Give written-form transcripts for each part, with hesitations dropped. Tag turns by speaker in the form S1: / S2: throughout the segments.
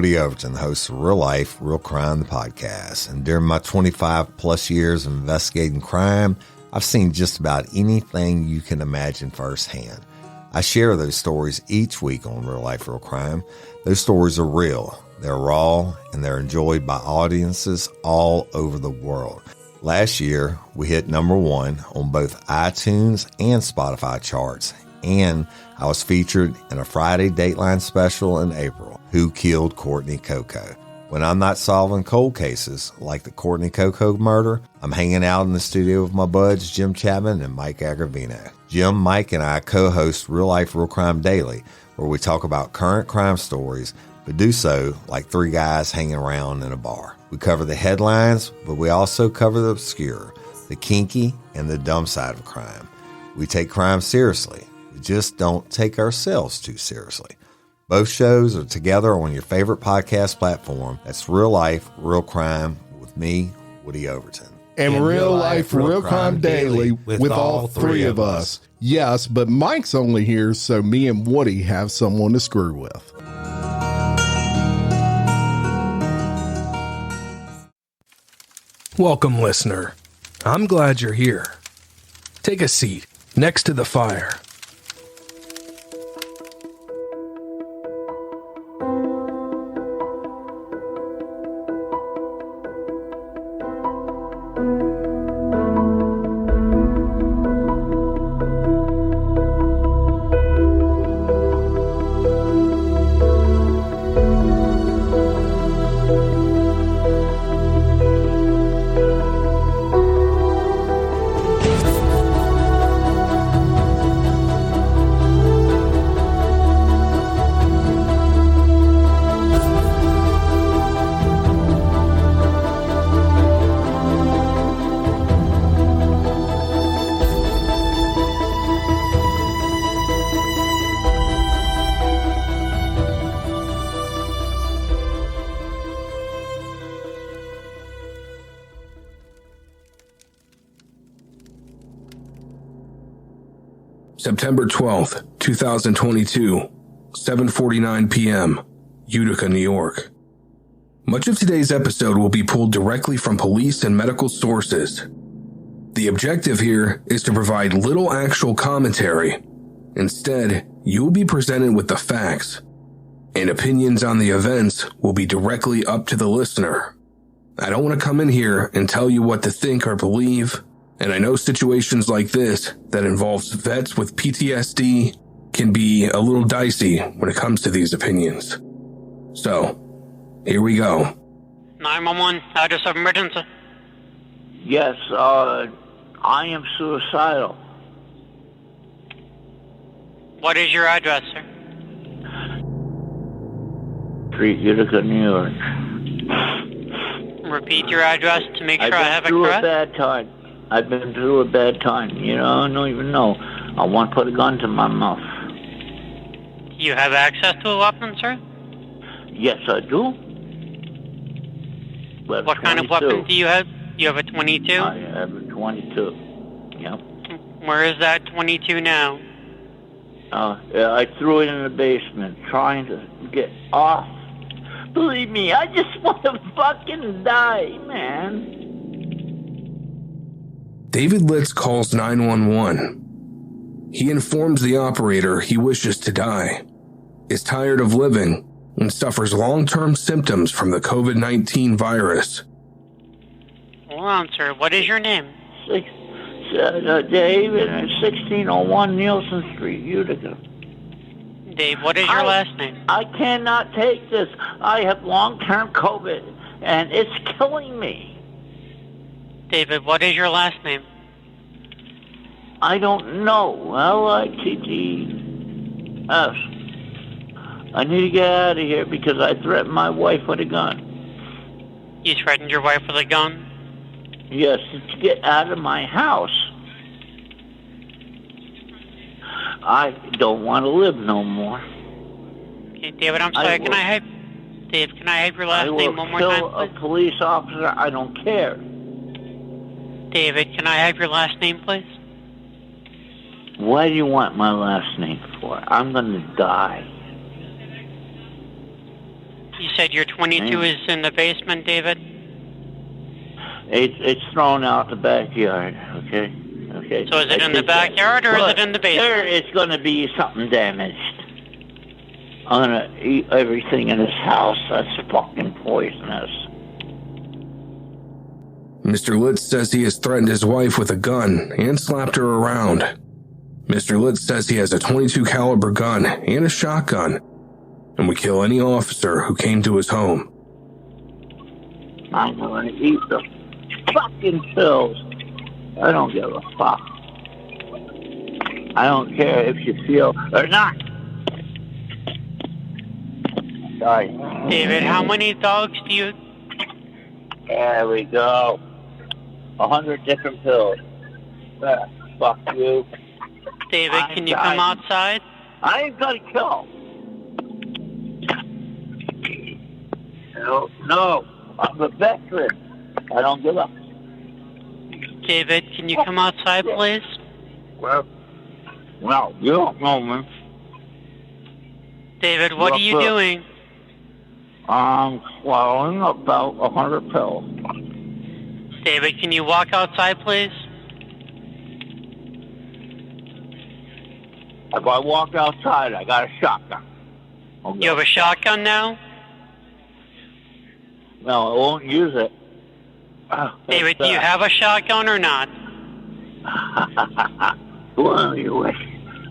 S1: Woody Overton, host of Real Life, Real Crime, the podcast. And during my 25 plus years of investigating crime, I've seen just about anything you can imagine firsthand. I share those stories each week on Real Life, Real Crime. Those stories are real, they're raw, and they're enjoyed by audiences all over the world. Last year, we hit #1 on both iTunes and Spotify charts, and I was featured in a Friday Dateline special in April, Who Killed Courtney Coco? When I'm not solving cold cases like the Courtney Coco murder, I'm hanging out in the studio with my buds Jim Chapman and Mike Agravino. Jim, Mike, and I co-host Real Life, Real Crime Daily, where we talk about current crime stories, but do so like three guys hanging around in a bar. We cover the headlines, but we also cover the obscure, the kinky, and the dumb side of crime. We take crime seriously. We just don't take ourselves too seriously. Both shows are together on your favorite podcast platform. That's Real Life, Real Crime with me, Woody Overton.
S2: And Real Life, Real Crime Daily with all three of us. Yes, but Mike's only here so me and Woody have someone to screw with.
S3: Welcome, listener. I'm glad you're here. Take a seat next to the fire. September 12th, 2022, 7:49 p.m., Utica, New York. Much of today's episode will be pulled directly from police and medical sources. The objective here is to provide little actual commentary. Instead, you will be presented with the facts, and opinions on the events will be directly up to the listener. I don't want to come in here and tell you what to think or believe. And I know situations like this that involves vets with PTSD can be a little dicey when it comes to these opinions. So, here we go.
S4: 911, address of emergency.
S5: Yes, I am suicidal.
S4: What is your address, sir?
S5: Street, Utica, New York.
S4: Repeat your address to make sure I have it correct.
S5: I've been through a bad time. You know, I don't even know. I want to put a gun to my mouth.
S4: You have access to a weapon, sir?
S5: Yes, I do. But
S4: what kind of weapon do you have? You have a 22?
S5: I have a 22. Yep.
S4: Where is that 22 now?
S5: I threw it in the basement, trying to get off. Believe me, I just want to fucking die, man.
S3: David Litz calls 911. He informs the operator he wishes to die, is tired of living, and suffers long-term symptoms from the COVID-19 virus.
S4: Hold on, sir. What is your name?
S5: David, 1601 Nielsen Street, Utica.
S4: Dave, what is your last name?
S5: I cannot take this. I have long-term COVID, and it's killing me.
S4: David, what is your last name?
S5: I don't know. Litts. I need to get out of here because I threatened my wife with a gun.
S4: You threatened your wife with a gun?
S5: Yes, to get out of my house. I don't want to live no more.
S4: Okay, David, I'm sorry. Can I have your last name one more time, please?
S5: I will kill a police officer. I don't care.
S4: David, can I have your last name, please?
S5: Why do you want my last name for? I'm going to die.
S4: You said your 22 is in the basement, David?
S5: It's thrown out the backyard, okay? Okay.
S4: So is it in the backyard or is it in the basement?
S5: There is going to be something damaged. I'm going to eat everything in this house. That's fucking poisonous.
S3: Mr. Litz says he has threatened his wife with a gun and slapped her around. Mr. Litz says he has a .22 caliber gun and a shotgun and would kill any officer who came to his home.
S5: I'm going to eat the fucking pills. I don't give a fuck. I don't care if you feel or not. Sorry.
S4: David, how many dogs do you...
S5: There we go. 100 different pills. Fuck you.
S4: David, can you come outside?
S5: I ain't gonna kill. No, I'm a veteran. I don't give up.
S4: David, can you come outside, please?
S5: Well, you don't know me.
S4: David, what are you doing?
S5: I'm swallowing about 100 pills.
S4: David, can you walk outside, please?
S5: If I walk outside, I got a shotgun.
S4: You have a shotgun now?
S5: No, I won't use it.
S4: David, do you have a shotgun or not?
S5: What do you wish?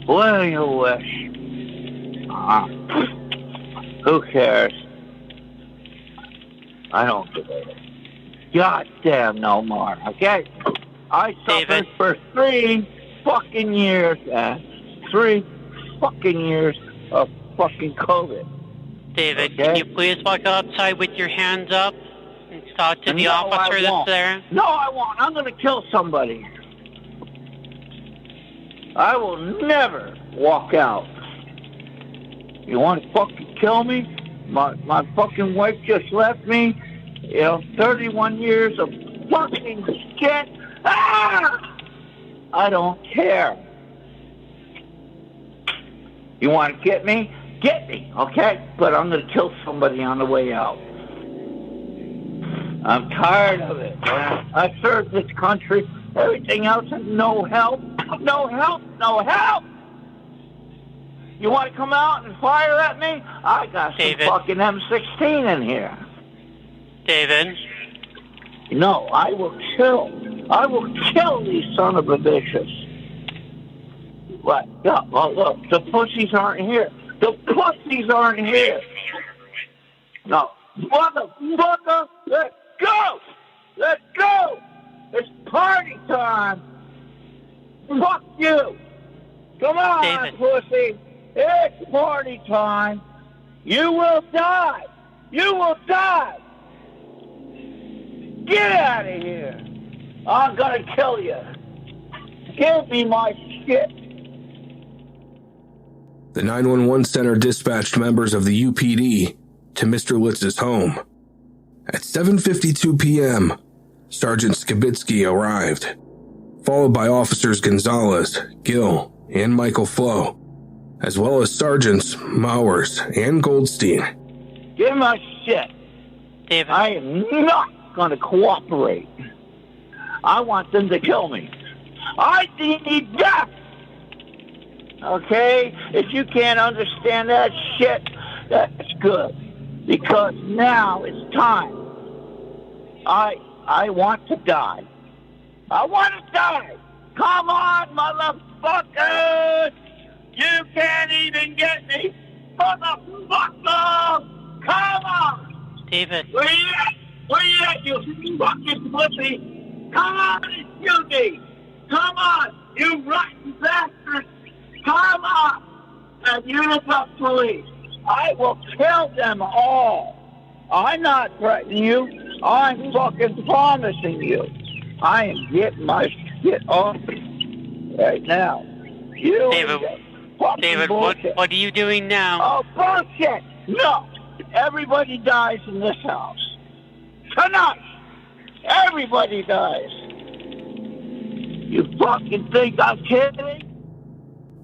S5: What do you wish? Who cares? I don't give a goddamn no more, okay? I suffered for 3 fucking years, 3 fucking years of fucking COVID.
S4: David, okay? Can you please walk outside with your hands up and talk to the officer that's there?
S5: No, I won't. I'm going to kill somebody. I will never walk out. You want to fucking kill me? My fucking wife just left me. 31 years of fucking shit. I don't care. You want to get me? Get me, okay? But I'm going to kill somebody on the way out. I'm tired of it, man. I served this country. Everything else is no help. No help. No help. You want to come out and fire at me? I got some fucking M16 in here.
S4: David?
S5: No, I will kill. I will kill these son of a bitches. What? Yeah, well, look, the pussies aren't here. The pussies aren't here. No. Motherfucker, let's go! Let's go! It's party time! Fuck you! Come on,
S4: David.
S5: pussy! It's party time! You will die! You will die! Get out of here! I'm gonna kill you! Give me my shit!
S3: The 911 center dispatched members of the UPD to Mr. Litz's home. At 7:52 p.m., Sergeant Skibitsky arrived, followed by Officers Gonzalez, Gill, and Michael Flo, as well as Sergeants Mowers and Goldstein.
S5: Give me my shit.
S4: David.
S5: I am not going to cooperate. I want them to kill me. I need death. Okay? If you can't understand that shit, that's good. Because now it's time. I want to die. I want to die. Come on, motherfuckers! You can't even get me. Motherfucker! Come on!
S4: David.
S5: Where you at? Where you at, you fucking pussy? Come on and shoot me! Come on, you rotten bastard! Come on! And Utica police. I will kill them all. I'm not threatening you. I'm fucking promising you. I am getting my shit off right now. You
S4: David, what are you doing now?
S5: Oh, bullshit! No! Everybody dies in this house. Tonight! Everybody dies. You fucking think I'm kidding?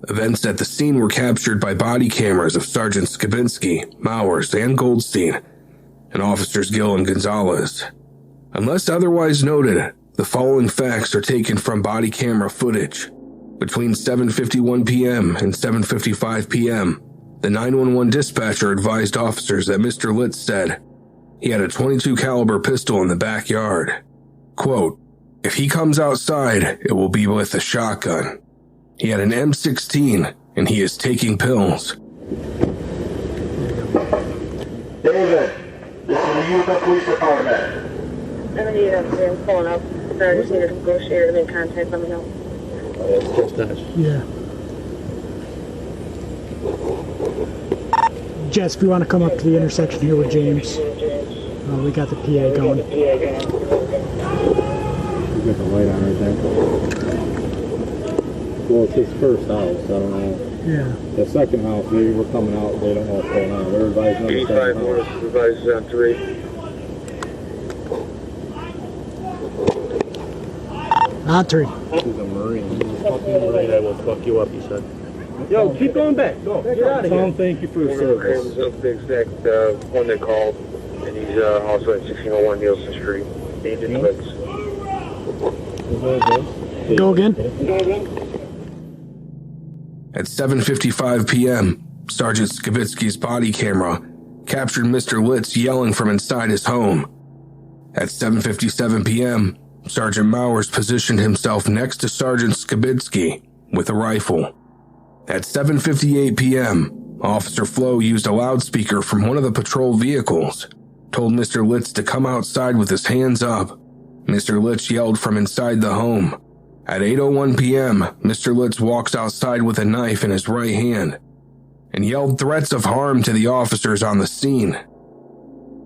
S3: Events at the scene were captured by body cameras of Sergeant Skibitsky, Mowers, and Goldstein and Officers Gill and Gonzalez. Unless otherwise noted, the following facts are taken from body camera footage. Between 7:51 p.m. and 7:55 p.m., the 911 dispatcher advised officers that Mr. Litz said he had a .22 caliber pistol in the backyard. Quote, "If he comes outside, it will be with a shotgun. He had an M16 and he is taking pills."
S5: David, this is the Utica Police Department.
S6: I'm pulling up. I just need to negotiate. I'm in contact. Let me know.
S7: Yeah. Jess, if you want to come up to the intersection here with James, we got the PA going.
S8: You got the light on right there. Well, it's his first house, I don't know.
S7: Yeah.
S8: The second house, maybe we're coming out, they don't know what's going on. They're advising on the second house.
S5: Supervisors on 3.
S7: On 3.
S8: He's a Marine. I will fuck you up, he said. Yo, keep going back. Go. Get out of here. Thank you for your service.
S5: Up the exact one they called, and he's also at 1601 Nielsen Street. Agent Litz.
S7: Go again.
S3: At 7:55 p.m., Sergeant Skibitsky's body camera captured Mr. Litz yelling from inside his home. At 7:57 p.m., Sergeant Mowers positioned himself next to Sergeant Skibitsky with a rifle. At 7:58 p.m., Officer Flo used a loudspeaker from one of the patrol vehicles, told Mr. Litz to come outside with his hands up. Mr. Litz yelled from inside the home. At 8:01 p.m., Mr. Litz walks outside with a knife in his right hand and yelled threats of harm to the officers on the scene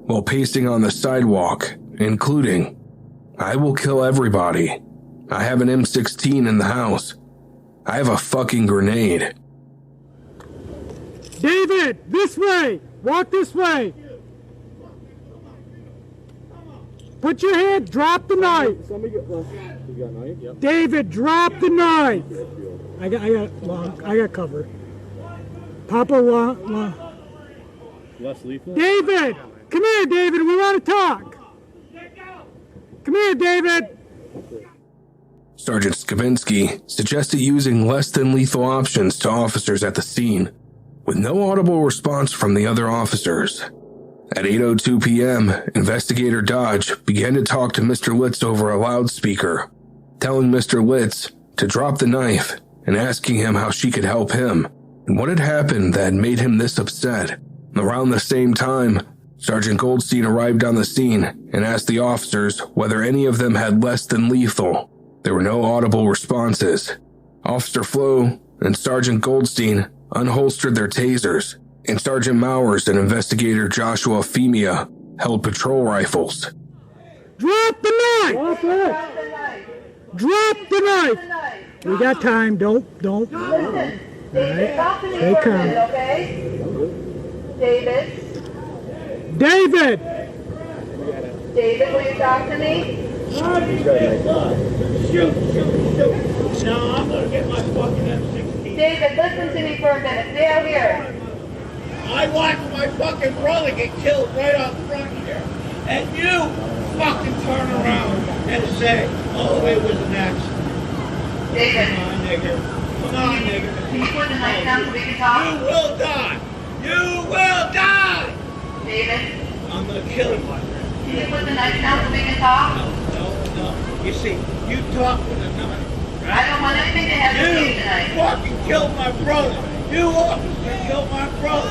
S3: while pacing on the sidewalk, including, "I will kill everybody. I have an M16 in the house. I have a fucking grenade."
S7: David, this way! Walk this way! Put your hand, drop the knife!
S8: You got a knife? Yep.
S7: David, drop the knife! I got cover. Papa,
S8: Less lethal?
S7: David! Come here, David, we want to talk! Come here, David!
S3: Sergeant Skibitsky suggested using less than lethal options to officers at the scene, with no audible response from the other officers. At 8:02 p.m., Investigator Dodge began to talk to Mr. Litz over a loudspeaker, telling Mr. Litz to drop the knife and asking him how she could help him and what had happened that made him this upset. Around the same time, Sergeant Goldstein arrived on the scene and asked the officers whether any of them had less than lethal. There were no audible responses. Officer Flo and Sergeant Goldstein unholstered their tasers, and Sergeant Mowers and Investigator Joshua Femia held patrol rifles.
S7: Drop the knife!
S6: Drop it!
S7: Drop the knife! We got time, don't.
S6: Listen,
S7: David,
S6: talk to me
S7: stay
S6: for a
S7: calm.
S6: minute, okay? David?
S7: David!
S6: David, will you talk to me?
S5: Shoot. No, I'm gonna get my fucking M16.
S6: David, listen to me for a minute. Stay out here.
S5: I watched my fucking brother get killed right up front here. And you fucking turn around and say, oh, it was an accident.
S6: David.
S5: Come on, nigga. Come on, nigga.
S6: Can you put the knife down so we can talk?
S5: You will die. You will die.
S6: David,
S5: I'm gonna kill you.
S6: can you put the knife down so we can talk?
S5: No. You see, you talk with a knife,
S6: I
S5: right?
S6: don't want anything to have to do
S5: You
S6: tonight.
S5: fucking killed my brother. You officer killed my brother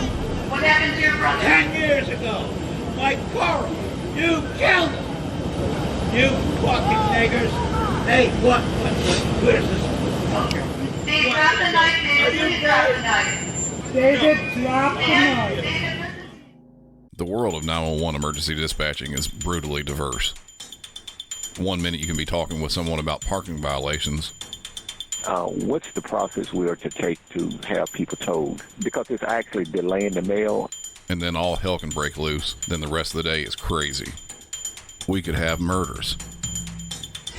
S6: What happened to your brother?
S5: 10 years ago. Mike Corey. You killed him. You fucking niggers. Hey, what? Where's this fucker?
S6: Dave, drop the knife, David. Please drop the knife.
S7: David, drop the knife!
S6: David, listen.
S9: The world of 911 emergency dispatching is brutally diverse. One minute you can be talking with someone about parking violations.
S10: What's the process we are to take to have people towed? Because it's actually delaying the mail.
S9: And then all hell can break loose. Then the rest of the day is crazy. We could have murders.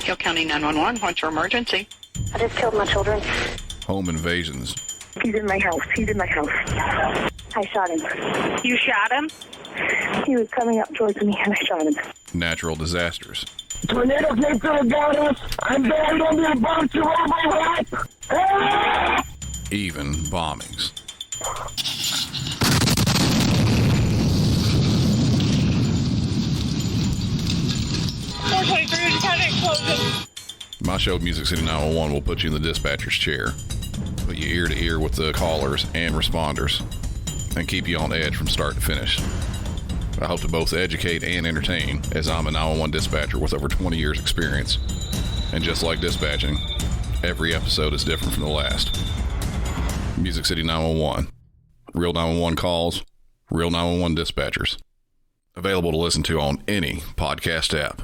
S11: Hill County 911, what's your emergency?
S6: I just killed my children.
S9: Home invasions.
S6: He's in my house. I shot him.
S11: You shot him?
S6: He was coming up towards me and I shot him.
S9: Natural disasters.
S5: Tornado came through and got us. I'm buried under a box of all my life.
S9: Even bombings. My show, Music City 911, will put you in the dispatcher's chair, put you ear to ear with the callers and responders, and keep you on edge from start to finish. I hope to both educate and entertain, as I'm a 911 dispatcher with over 20 years experience. And just like dispatching, every episode is different from the last. Music City 911. Real 911 calls, real 911 dispatchers. Available to listen to on any podcast app.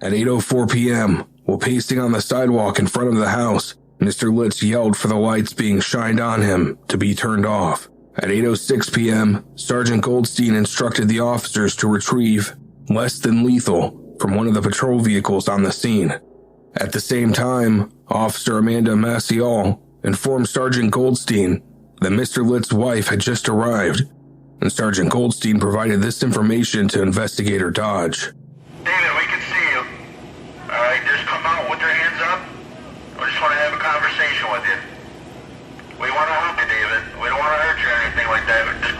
S3: At 8:04 p.m., while pacing on the sidewalk in front of the house, Mr. Litz yelled for the lights being shined on him to be turned off. At 8:06 p.m., Sergeant Goldstein instructed the officers to retrieve less than lethal from one of the patrol vehicles on the scene. At the same time, Officer Amanda Maciel informed Sergeant Goldstein that Mr. Litz's wife had just arrived, and Sergeant Goldstein provided this information to Investigator Dodge.
S5: David, we can see you. All right, just come out with your hands up. We just want to have a conversation with you. We want to help you, David. We don't want to hurt you or anything like that. But just...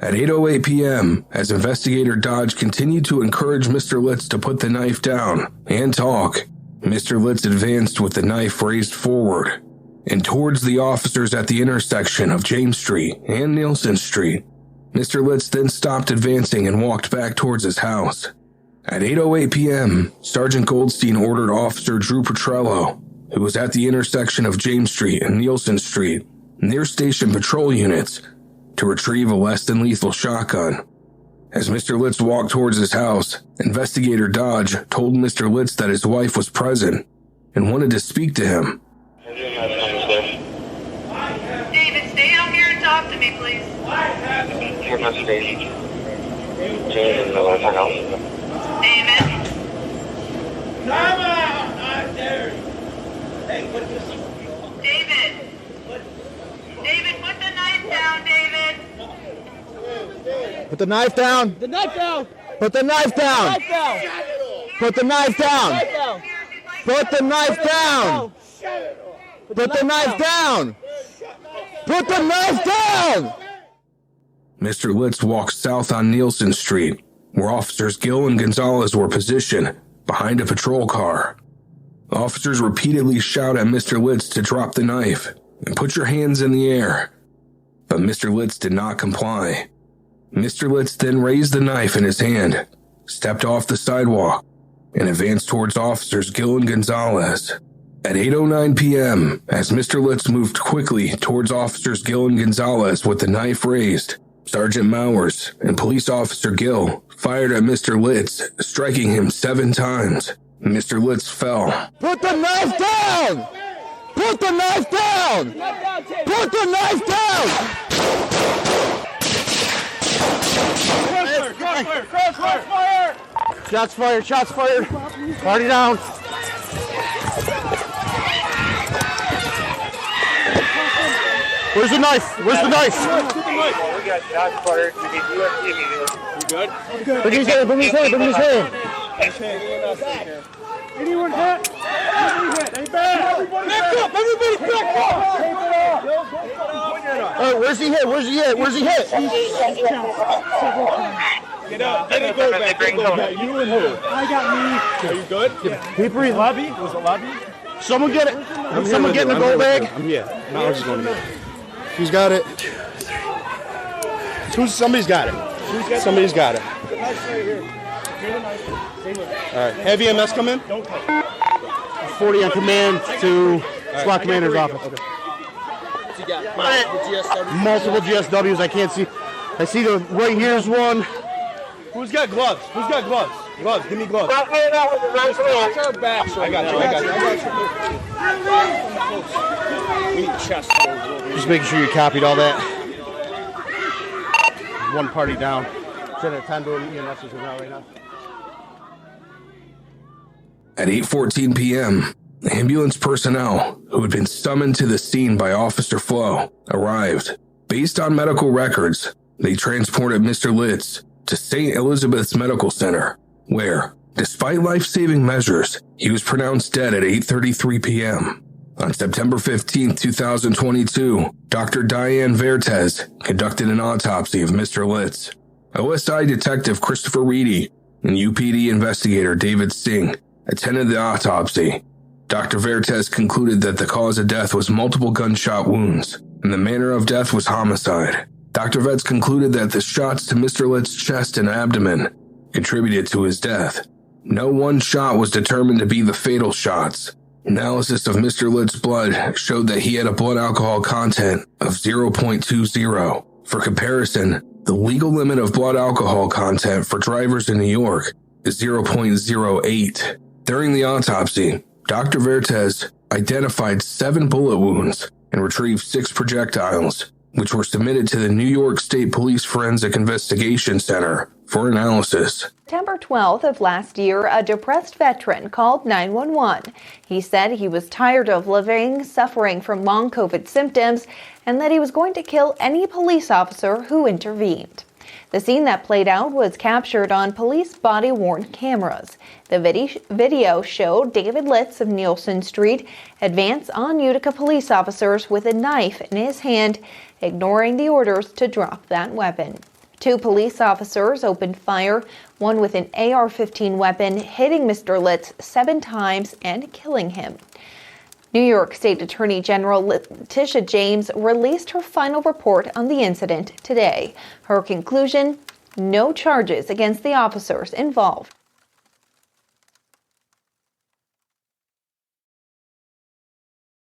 S3: At 8:08 p.m., as Investigator Dodge continued to encourage Mr. Litz to put the knife down and talk, Mr. Litz advanced with the knife raised forward and towards the officers at the intersection of James Street and Nielsen Street. Mr. Litz then stopped advancing and walked back towards his house. At 8:08 p.m., Sergeant Goldstein ordered Officer Drew Petrello, who was at the intersection of James Street and Nielsen Street, near station patrol units, to retrieve a less-than-lethal shotgun. As Mr. Litz walked towards his house, Investigator Dodge told Mr. Litz that his wife was present and wanted to speak to him.
S11: David, stay out here and talk to me, please. David?
S5: Come out! I dare you. Hey, put this...
S11: David! David, put the knife down, David!
S12: Put the knife down!
S7: The knife down!
S12: Put the knife down! Put the knife down! Put the knife down! Put the knife down! Put the knife down!
S3: Mr. Litz walked south on Nielsen Street, where Officers Gill and Gonzalez were positioned behind a patrol car. Officers repeatedly shout at Mr. Litz to drop the knife and put your hands in the air, but Mr. Litz did not comply. Mr. Litz then raised the knife in his hand, stepped off the sidewalk, and advanced towards officers Gill and Gonzalez. At 8:09 p.m., as Mr. Litz moved quickly towards officers Gill and Gonzalez with the knife raised, Sergeant Mowers and Police Officer Gill fired at Mr. Litz, striking him 7 times. Mr. Litz fell.
S12: Put the knife down! Put the knife down! Put the knife down!
S8: Crossfire!
S12: Shots fired, shots fired. Party down. Where's the knife? Where's the knife?
S8: We got shots fired. We need USC immediately. You good?
S12: Bring his hand, bring his hand, bring his hand.
S7: Anyone hit? Everybody back! Everybody back up!
S12: Oh, where's he hit? Where's he hit? Where's he hit?
S8: Get up. Let it go back. You and who?
S7: I got me.
S8: Are you good?
S12: He breathed.
S8: Lobby? Was it lobby?
S12: Someone get it. Someone get in the gold bag.
S8: Yeah. Now I'm just going to
S12: He's got it. Somebody's got it. Somebody's got it. All right. Have EMS come in? 40 on command to SWAT commander's office. Multiple GSWs. I can't see. I see the right here's one.
S8: Who's got gloves? Who's got gloves? Gloves. Give me gloves.
S5: Watch
S8: our back. I got you. We need chest.
S12: Just making sure you copied all that. One party down. Send a 10 to EMS right now.
S3: At 8:14 p.m., ambulance personnel who had been summoned to the scene by Officer Flo arrived. Based on medical records, they transported Mr. Litz to St. Elizabeth's Medical Center, where, despite life-saving measures, he was pronounced dead at 8:33 p.m. On September 15, 2022, Dr. Diane Vertes conducted an autopsy of Mr. Litz. OSI Detective Christopher Reedy and UPD investigator David Singh attended the autopsy. Dr. Vertes concluded that the cause of death was multiple gunshot wounds, and the manner of death was homicide. Dr. Vertes concluded that the shots to Mr. Litz's chest and abdomen contributed to his death. No one shot was determined to be the fatal shots. Analysis of Mr. Litz's blood showed that he had a blood alcohol content of 0.20. For comparison, the legal limit of blood alcohol content for drivers in New York is 0.08. During the autopsy, Dr. Vertes identified 7 bullet wounds and retrieved 6 projectiles, which were submitted to the New York State Police Forensic Investigation Center for analysis.
S13: September 12th of last year, a depressed veteran called 911. He said he was tired of living, suffering from long COVID symptoms, and that he was going to kill any police officer who intervened. The scene that played out was captured on police body-worn cameras. The video showed David Litz of Nielsen Street advance on Utica police officers with a knife in his hand, ignoring the orders to drop that weapon. 2 police officers opened fire, one with an AR-15 weapon, hitting Mr. Litz 7 times and killing him. New York State Attorney General Letitia James released her final report on the incident today. Her conclusion: no charges against the officers involved.